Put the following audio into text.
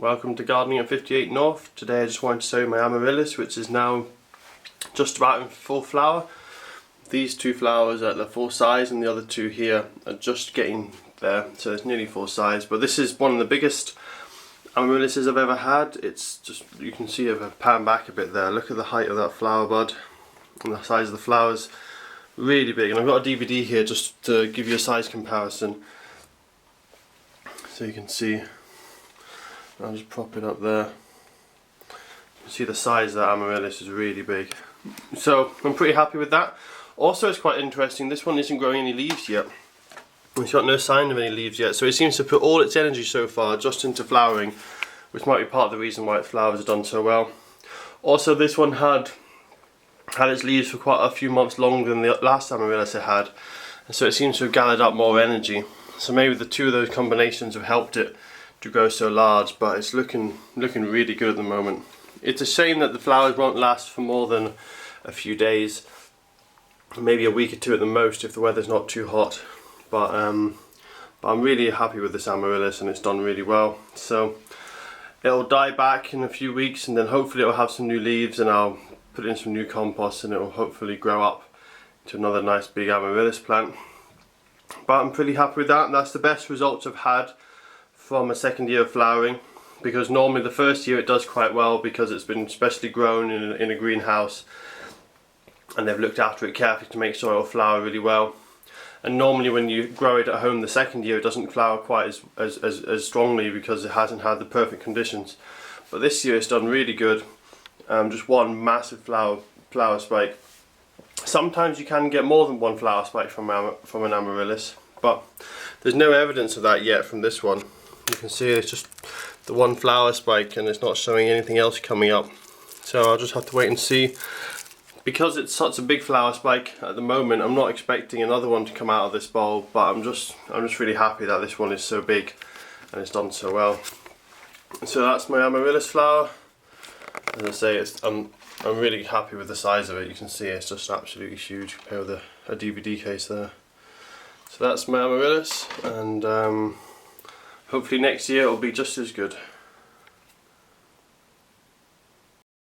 Welcome to Gardening at 58 North. Today I just wanted to show you my Amaryllis, which is now just about in full flower. These two flowers are at the full size and the other two here are just getting there, so it's nearly full size. But this is one of the biggest Amaryllises I've ever had. It's just, you can see if I pan back a bit there, look at the height of that flower bud and the size of the flowers. Really big, and I've got a DVD here just to give you a size comparison so you can see. I'll just prop it up there. You can see the size of that Amaryllis is really big. So I'm pretty happy with that. Also, it's quite interesting, this one isn't growing any leaves yet. It's got no sign of any leaves yet, so it seems to put all its energy so far just into flowering, which might be part of the reason why its flowers have done so well. Also, this one had its leaves for quite a few months longer than the last Amaryllis it had, and so it seems to have gathered up more energy. So maybe the two of those combinations have helped it to grow so large, but it's looking really good at the moment. It's a shame that the flowers won't last for more than a few days, maybe a week or two at the most if the weather's not too hot. But I'm really happy with this Amaryllis and it's done really well. So it'll die back in a few weeks and then hopefully it'll have some new leaves and I'll put in some new compost and it'll hopefully grow up to another nice big Amaryllis plant. But I'm pretty happy with that, and that's the best results I've had from a second year of flowering, because normally the first year it does quite well because it's been specially grown in a greenhouse and they've looked after it carefully to make sure it'll flower really well. And normally when you grow it at home the second year it doesn't flower quite as strongly because it hasn't had the perfect conditions. But this year it's done really good. Just one massive flower spike. Sometimes you can get more than one flower spike from an Amaryllis, but there's no evidence of that yet from this one. You can see it's just the one flower spike and it's not showing anything else coming up. So I'll just have to wait and see. Because it's such a big flower spike at the moment, I'm not expecting another one to come out of this bowl, but I'm just really happy that this one is so big and it's done so well. So that's my Amaryllis flower. As I say, I'm really happy with the size of it. You can see it's just absolutely huge compared with a DVD case there. So that's my Amaryllis, and hopefully next year it'll be just as good.